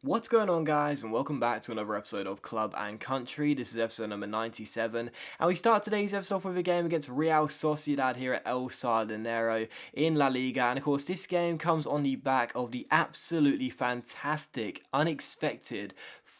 What's going on, guys, and welcome back to another episode of Club and Country. This is episode number 97, and we start today's episode off with a game against Real Sociedad here at El Sardinero in La Liga. And of course, this game comes on the back of the absolutely fantastic, unexpected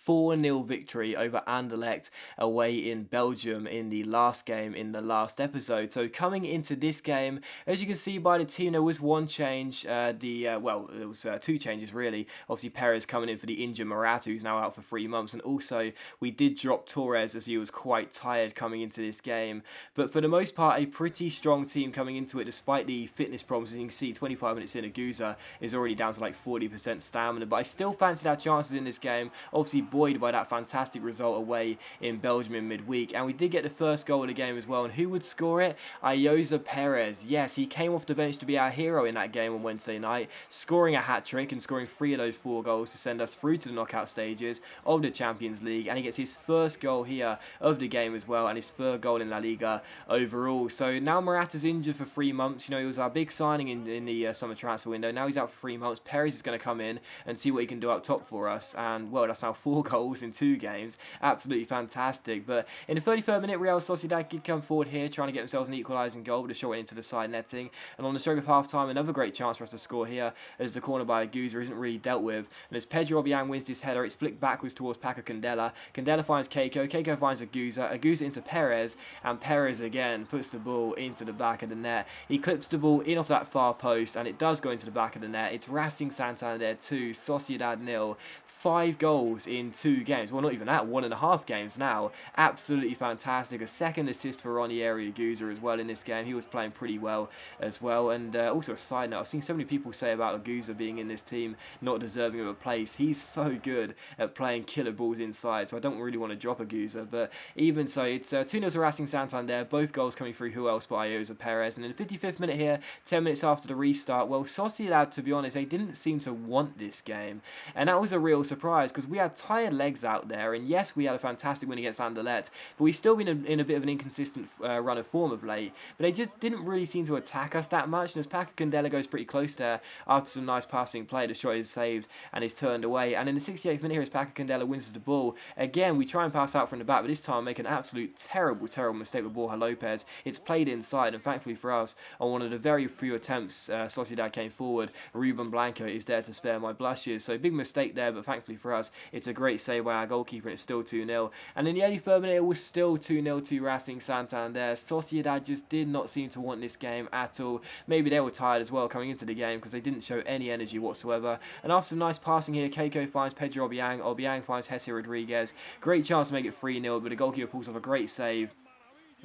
4-0 victory over Anderlecht away in Belgium in the last game in the last episode. So coming into this game, as you can see by the team, there was one change. There was two changes really. Obviously, Perez coming in for the injured Morata, who's now out for 3 months, and also we did drop Torres as he was quite tired coming into this game. But for the most part, a pretty strong team coming into it, despite the fitness problems. As you can see, 25 minutes in, Aguza is already down to like 40% stamina. But I still fancied our chances in this game. Obviously, buoyed by that fantastic result away in Belgium in midweek. And we did get the first goal of the game as well. And who would score it? Ayoza Perez. Yes, he came off the bench to be our hero in that game on Wednesday night, scoring a hat-trick and scoring 3 of those 4 goals to send us through to the knockout stages of the Champions League. And he gets his first goal here of the game as well, and his third goal in La Liga overall. So now Morata's injured for 3 months. You know, he was our big signing in the summer transfer window. Now he's out for 3 months. Perez is going to come in and see what he can do up top for us. And, well, that's now 4 goals in 2 games. Absolutely fantastic. But in the 33rd minute, Real Sociedad did come forward here, trying to get themselves an equalising goal, but the shot went into the side netting. And on the stroke of half-time, another great chance for us to score here, as the corner by Aguza isn't really dealt with. And as Pedro Obiang wins this header, it's flicked backwards towards Paco Candela. Candela finds Keiko. Keiko finds Aguza. Aguza into Perez. And Perez again puts the ball into the back of the net. He clips the ball in off that far post, and it does go into the back of the net. It's Racing Santander 2, Sociedad 0. 5 goals in 2 games. Well, not even that, 1.5 games now. Absolutely fantastic. A second assist for Ranieri Aguza as well in this game. He was playing pretty well as well. And also a side note, I've seen so many people say about Aguza being in this team not deserving of a place. He's so good at playing killer balls inside, so I don't really want to drop Aguza. But even so, it's 2-0 to Racing Santander. Both goals coming through who else but Ayoza Perez. And in the 55th minute here, 10 minutes after the restart, well, Sociedad, to be honest, they didn't seem to want this game. And that was a real surprise, because we had tired legs out there, and yes, we had a fantastic win against Anderlecht, but we've still been in a bit of an inconsistent run of form of late. But they just didn't really seem to attack us that much, and as Paco Candela goes pretty close there after some nice passing play, the shot is saved and is turned away. And in the 68th minute here, as Paco Candela wins the ball, again we try and pass out from the back, but this time make an absolute terrible mistake with Borja Lopez. It's played inside, and thankfully for us, on one of the very few attempts Sociedad came forward, Ruben Blanco is there to spare my blushes. So big mistake there, but thankfully for us, it's a great save by our goalkeeper, and it's still 2-0. And in the 83rd minute, it was still 2-0 to Racing Santander. Sociedad just did not seem to want this game at all. Maybe they were tired as well coming into the game, because they didn't show any energy whatsoever. And after some nice passing here, Keiko finds Pedro Obiang. Obiang finds Jesse Rodriguez. Great chance to make it 3-0, but the goalkeeper pulls off a great save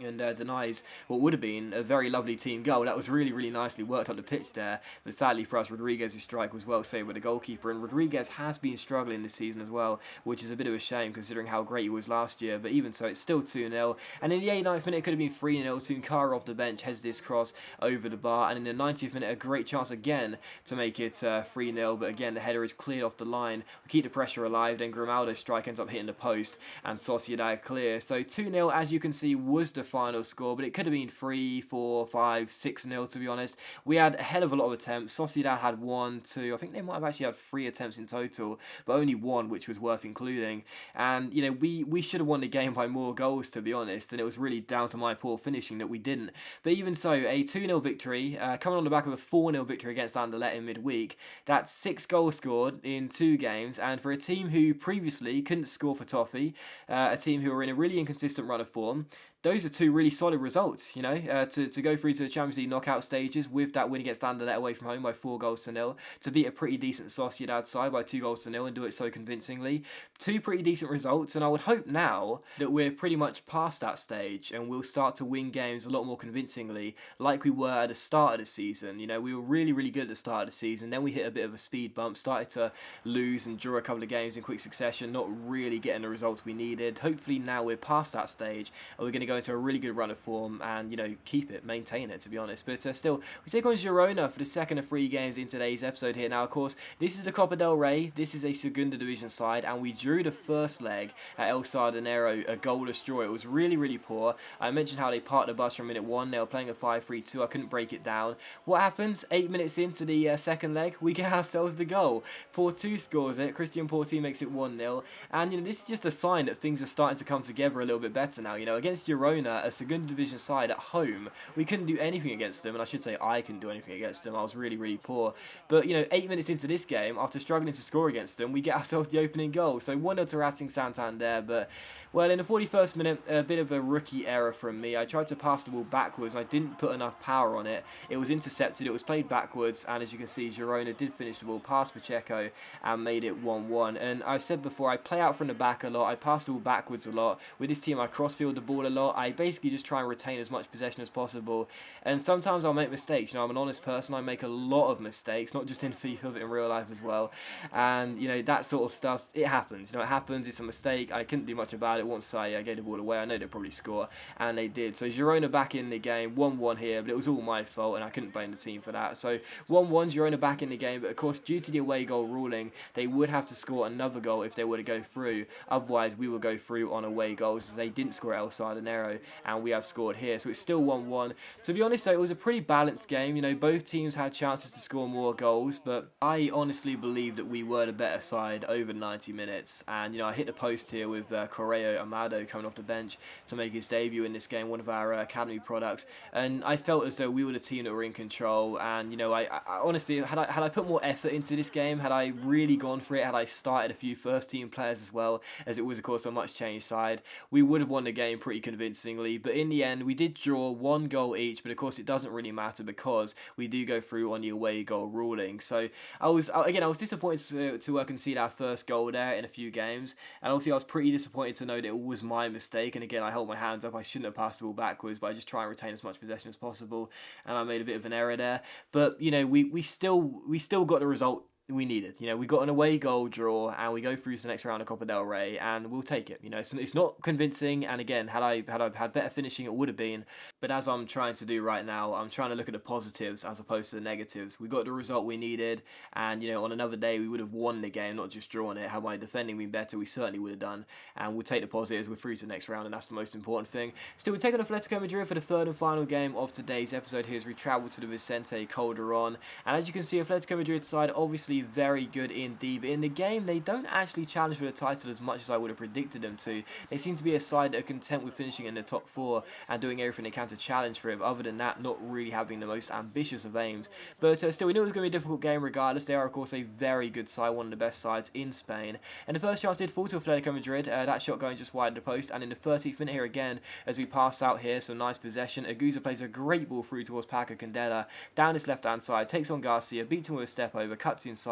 and denies what would have been a very lovely team goal. That was really nicely worked on the pitch there, but sadly for us, Rodriguez's strike was well saved by the goalkeeper, and Rodriguez has been struggling this season as well, which is a bit of a shame considering how great he was last year. But even so, it's still 2-0, and in the 89th minute it could have been 3-0. Tunkara off the bench heads this cross over the bar, and in the 90th minute a great chance again to make it 3-0, but again the header is cleared off the line. We keep the pressure alive, then Grimaldo's strike ends up hitting the post, and Sociedad clear. So 2-0, as you can see, was the final score, but it could have been 3, 4, 5, 6-0 to be honest. We had a hell of a lot of attempts. Sociedad had 1, 2, I think they might have actually had 3 attempts in total, but only 1 which was worth including. And you know, we should have won the game by more goals to be honest, and it was really down to my poor finishing that we didn't. But even so, a 2-0 victory, coming on the back of a 4-0 victory against Anderlecht in midweek. That's 6 goals scored in 2 games, and for a team who previously couldn't score for toffee, a team who were in a really inconsistent run of form, those are 2 really solid results, you know, to go through to the Champions League knockout stages with that win against Anderlecht away from home by 4-0, to beat a pretty decent Sociedad side by 2-0 and do it so convincingly. 2 pretty decent results, and I would hope now that we're pretty much past that stage and we'll start to win games a lot more convincingly like we were at the start of the season. You know, we were really good at the start of the season, then we hit a bit of a speed bump, started to lose and draw a couple of games in quick succession, not really getting the results we needed. Hopefully now we're past that stage and we're going to go go into a really good run of form and, keep it, maintain it, to be honest. But still, we take on Girona for the second of 3 games in today's episode here. Now, of course, this is the Copa del Rey. This is a Segunda Division side, and we drew the first leg at El Sardinero, a goalless draw. It was really, really poor. I mentioned how they parked the bus from minute 1. They were playing a 5-3-2. I couldn't break it down. What happens? 8 minutes into the second leg, we get ourselves the goal. Porto scores it. Christian Porto makes it 1-0. And, this is just a sign that things are starting to come together a little bit better now. Against Girona, a Segunda Division side at home, we couldn't do anything against them. And I should say I couldn't do anything against them. I was really, really poor. But, 8 minutes into this game, after struggling to score against them, we get ourselves the opening goal. So 1-0 to Racing Santander. But, well, in the 41st minute, a bit of a rookie error from me. I tried to pass the ball backwards and I didn't put enough power on it. It was intercepted. It was played backwards. And as you can see, Girona did finish the ball past Pacheco and made it 1-1. And I've said before, I play out from the back a lot. I pass the ball backwards a lot. With this team, I crossfield the ball a lot. I basically just try and retain as much possession as possible. And sometimes I'll make mistakes. I'm an honest person. I make a lot of mistakes, not just in FIFA, but in real life as well. And, that sort of stuff, it happens. It happens. It's a mistake. I couldn't do much about it once I gave the ball away. I know they'd probably score, and they did. So Girona back in the game, 1-1 here, but it was all my fault, and I couldn't blame the team for that. So 1-1, Girona back in the game, but of course, due to the away goal ruling, they would have to score another goal if they were to go through. Otherwise, we will go through on away goals, as they didn't score at El Sardinero, and we have scored here. So it's still 1-1. To be honest, though, it was a pretty balanced game. Both teams had chances to score more goals, but I honestly believe that we were the better side over 90 minutes. And, I hit the post here with Correo Amado coming off the bench to make his debut in this game, one of our academy products. And I felt as though we were the team that were in control. And, I honestly, had I put more effort into this game, had I really gone for it, had I started a few first-team players as well, as it was, of course, a much-changed side, we would have won the game pretty convincingly. But in the end, we did draw 1 goal each, but of course, it doesn't really matter because we do go through on the away goal ruling. So I was disappointed to concede our first goal there in a few games, and obviously I was pretty disappointed to know that it was my mistake. And again, I hold my hands up. I shouldn't have passed the ball backwards, but I just try and retain as much possession as possible, and I made a bit of an error there. But we still got the result we needed. We got an away goal draw, and we go through to the next round of Copa del Rey, and we'll take it. It's not convincing, and again, had I had better finishing, it would have been. But as I'm trying to do right now, I'm trying to look at the positives as opposed to the negatives. We got the result we needed, and on another day we would have won the game, not just drawn it. Had my defending been better, we certainly would have done. And we'll take the positives. We're through to the next round, and that's the most important thing. Still, we're taking Atletico Madrid for the third and final game of today's episode here as we travel to the Vicente Calderon. And as you can see, Atletico Madrid side obviously very good indeed, but in the game they don't actually challenge for the title as much as I would have predicted them to. They seem to be a side that are content with finishing in the top 4 and doing everything they can to challenge for it, but other than that, not really having the most ambitious of aims. But still, we knew it was going to be a difficult game regardless. They are, of course, a very good side, one of the best sides in Spain. And the first chance did fall to Atletico Madrid, that shot going just wide of the post, and in the 30th minute here again, as we pass out here, some nice possession, Aguza plays a great ball through towards Paco Candela, down his left-hand side, takes on Garcia, beats him with a step over, cuts inside,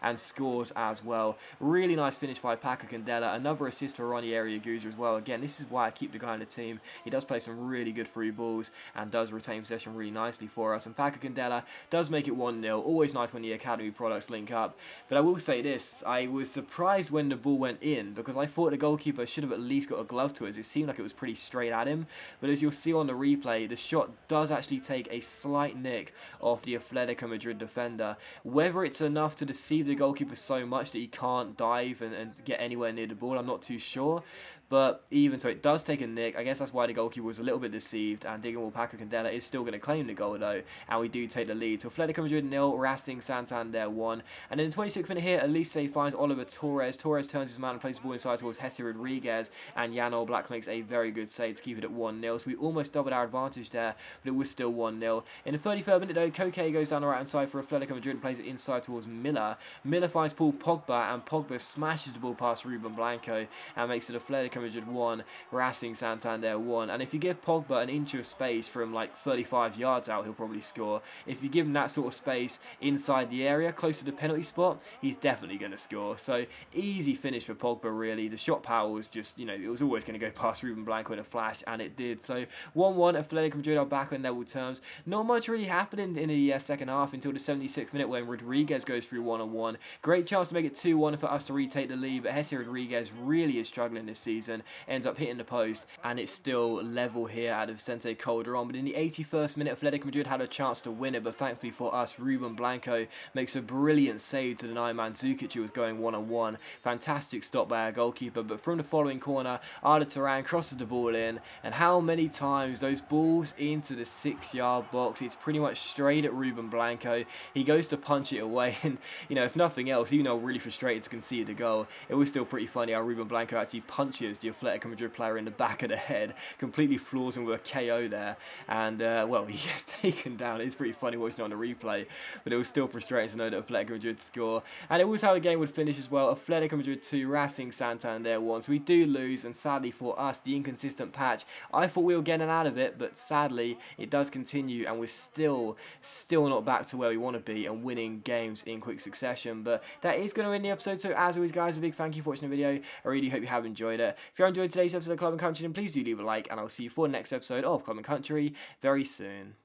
and scores as well. Really nice finish by Paco Candela. Another assist for Ranieri Aguza as well. Again, this is why I keep the guy on the team. He does play some really good through balls and does retain possession really nicely for us. And Paco Candela does make it 1-0. Always nice when the academy products link up. But I will say this, I was surprised when the ball went in because I thought the goalkeeper should have at least got a glove to it. It seemed like it was pretty straight at him. But as you'll see on the replay, the shot does actually take a slight nick off the Atletico Madrid defender. Whether it's enough to deceive the goalkeeper so much that he can't dive and get anywhere near the ball, I'm not too sure. But even so, it does take a nick. I guess that's why the goalkeeper was a little bit deceived. And Digimon Paco Candela is still going to claim the goal though. And we do take the lead. So Atletico Madrid 0, Racing Santander 1. And in the 26th minute here, Elise finds Oliver Torres. Torres turns his man and plays the ball inside towards Jesse Rodriguez. And Jan Oblak makes a very good save to keep it at 1-0. So we almost doubled our advantage there, but it was still 1-0. In the 33rd minute though, Koke goes down the right hand side for Atletico Madrid and plays it inside towards Miller. Miller finds Paul Pogba, and Pogba smashes the ball past Ruben Blanco and makes it Atletico Madrid 1, Racing Santander 1. And if you give Pogba an inch of space from like 35 yards out, he'll probably score. If you give him that sort of space inside the area, close to the penalty spot, he's definitely going to score. So easy finish for Pogba really. The shot power was just, it was always going to go past Ruben Blanco in a flash, and it did. So 1-1, Atletico Madrid are back on level terms. Not much really happened in the second half until the 76th minute when Rodriguez goes through 1-on-1. Great chance to make it 2-1 for us to retake the lead, but Jesse Rodriguez really is struggling this season. reason, ends up hitting the post, and it's still level here at the Vicente Calderon. But in the 81st minute, Atletico Madrid had a chance to win it, but thankfully for us, Ruben Blanco makes a brilliant save to the 9-man Zukic, who was going one-on-one. Fantastic stop by our goalkeeper, but from the following corner, Arda Turan crosses the ball in, and how many times those balls into the 6-yard box, it's pretty much straight at Ruben Blanco. He goes to punch it away, and if nothing else, even though really frustrated to concede the goal, it was still pretty funny how Ruben Blanco actually punches the Atletico Madrid player in the back of the head, completely floors him with a KO there, and well, he gets taken down. It's pretty funny watching it on the replay, but it was still frustrating to know that Atletico Madrid score, and it was how the game would finish as well. Atletico Madrid 2, Racing Santander 1. So we do lose, and sadly for us, the inconsistent patch, I thought we were getting out of it, but sadly it does continue, and we're still not back to where we want to be and winning games in quick succession. But that is going to end the episode. So as always, guys, a big thank you for watching the video. I really hope you have enjoyed it. If you enjoyed today's episode of Club and Country, then please do leave a like, and I'll see you for the next episode of Club and Country very soon.